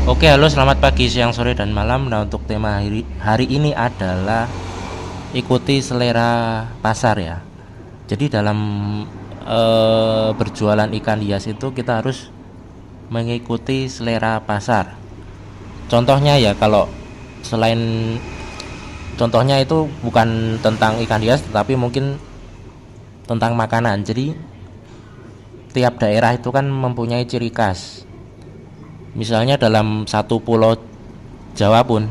Oke, halo, selamat pagi, siang, sore, dan malam. Nah, untuk tema hari ini adalah ikuti selera pasar ya. Jadi dalam berjualan ikan hias itu kita harus mengikuti selera pasar. Contohnya ya, kalau selain contohnya itu bukan tentang ikan hias, tetapi mungkin tentang makanan. Jadi tiap daerah itu kan mempunyai ciri khas. Misalnya dalam satu pulau Jawa pun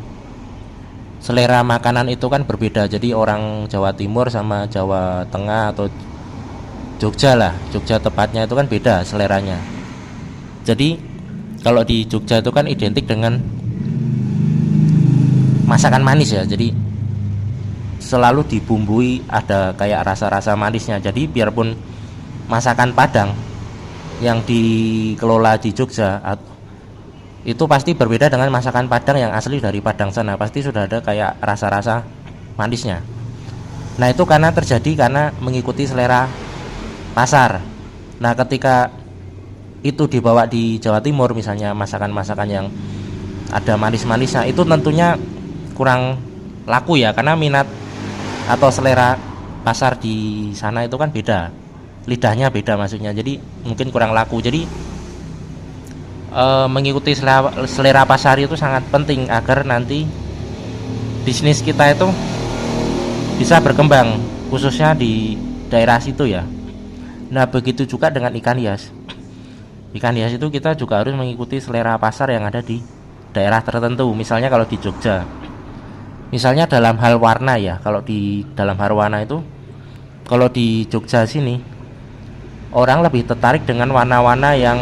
selera makanan itu kan berbeda. Jadi orang Jawa Timur sama Jawa Tengah atau Jogja lah, Jogja tepatnya itu kan beda seleranya. Jadi kalau di Jogja itu kan identik dengan masakan manis ya. Jadi selalu dibumbui ada kayak rasa-rasa manisnya. Jadi biarpun masakan Padang yang dikelola di Jogja itu pasti berbeda dengan masakan Padang yang asli dari Padang sana. Pasti sudah ada kayak rasa-rasa manisnya. Nah, itu karena mengikuti selera pasar. Nah, ketika itu dibawa di Jawa Timur misalnya masakan-masakan yang ada manis-manisnya, itu tentunya kurang laku ya, karena minat atau selera pasar di sana itu kan beda. Lidahnya beda maksudnya. Jadi mungkin kurang laku. Jadi mengikuti selera pasar itu sangat penting agar nanti bisnis kita itu bisa berkembang, khususnya di daerah situ ya. Nah, begitu juga dengan ikan hias. Ikan hias itu kita juga harus mengikuti selera pasar yang ada di daerah tertentu. Misalnya kalau di Jogja, misalnya dalam hal warna ya, kalau di dalam hal warna itu, kalau di Jogja sini orang lebih tertarik dengan warna-warna yang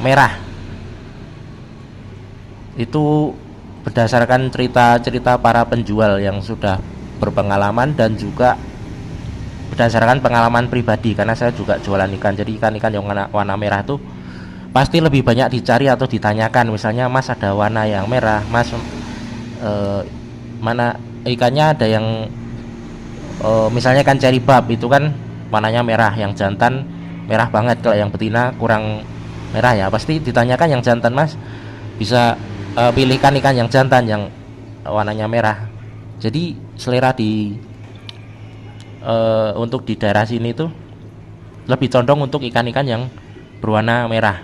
merah. Itu berdasarkan cerita-cerita para penjual yang sudah berpengalaman dan juga berdasarkan pengalaman pribadi, karena saya juga jualan ikan. Jadi ikan-ikan yang warna merah itu pasti lebih banyak dicari atau ditanyakan. Misalnya, Mas, ada warna yang merah, Mas, mana ikannya ada yang misalnya kan ceri bab itu kan warnanya merah, yang jantan merah banget, kalau yang betina kurang merah ya. Pasti ditanyakan yang jantan, Mas, bisa pilihkan ikan yang jantan yang warnanya merah. Jadi selera untuk di daerah sini tuh lebih condong untuk ikan-ikan yang berwarna merah.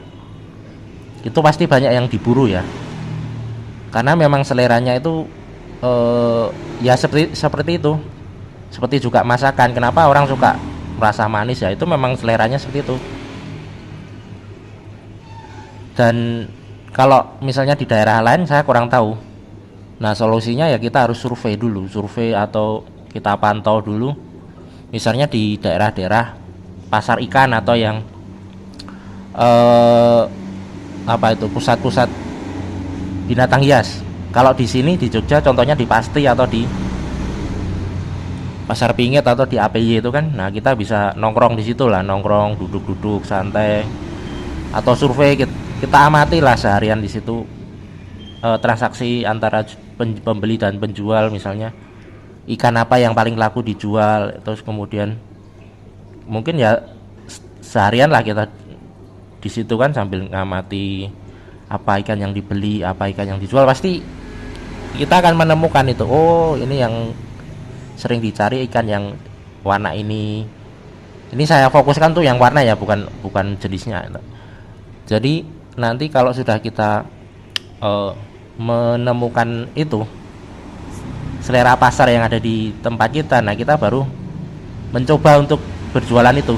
Itu pasti banyak yang diburu ya, karena memang seleranya itu ya seperti itu. Seperti juga masakan, kenapa orang suka rasa manis ya, itu memang seleranya seperti itu. Dan kalau misalnya di daerah lain saya kurang tahu. Nah, solusinya ya kita harus survei atau kita pantau dulu. Misalnya di daerah-daerah pasar ikan atau yang pusat-pusat binatang hias. Kalau di sini di Jogja contohnya di Pasti atau di Pasar Pingit atau di APY itu kan. Nah, kita bisa nongkrong di situ lah, nongkrong, duduk-duduk santai atau survei. Kita amati lah seharian di situ transaksi antara pembeli dan penjual. Misalnya ikan apa yang paling laku dijual, terus kemudian mungkin ya seharian lah kita di situ kan sambil ngamati apa ikan yang dibeli, apa ikan yang dijual. Pasti kita akan menemukan itu, oh ini yang sering dicari ikan yang warna ini saya fokuskan tuh yang warna ya, bukan jenisnya. Jadi nanti kalau sudah kita menemukan itu selera pasar yang ada di tempat kita, nah kita baru mencoba untuk berjualan itu.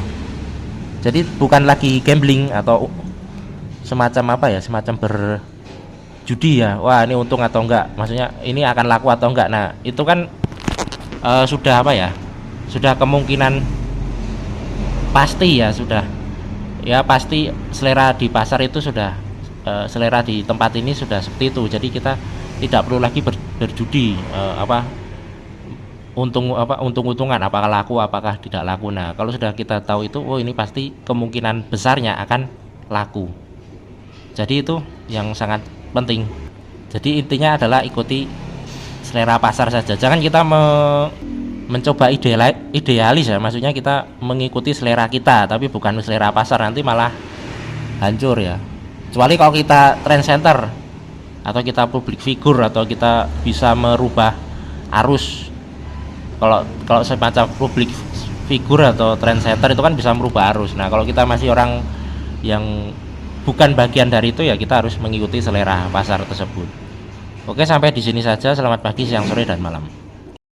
Jadi bukan lagi gambling atau semacam semacam berjudi ya, wah ini untung atau enggak, maksudnya ini akan laku atau enggak. Nah, itu kan sudah sudah kemungkinan pasti ya, pasti selera di pasar itu sudah selera di tempat ini sudah seperti itu. Jadi kita tidak perlu lagi berjudi untung-untungan apakah laku apakah tidak laku. Nah, kalau sudah kita tahu itu, oh ini pasti kemungkinan besarnya akan laku. Jadi itu yang sangat penting. Jadi intinya adalah ikuti selera pasar saja. Jangan kita mencoba idealis ya, maksudnya kita mengikuti selera kita tapi bukan selera pasar, nanti malah hancur ya. Kecuali kalau kita trend center, atau kita public figure, atau kita bisa merubah arus. Kalau semacam public figure atau trendsetter itu kan bisa merubah arus. Nah, kalau kita masih orang yang bukan bagian dari itu, ya kita harus mengikuti selera pasar tersebut. Oke, sampai di sini saja. Selamat pagi, siang, sore, dan malam.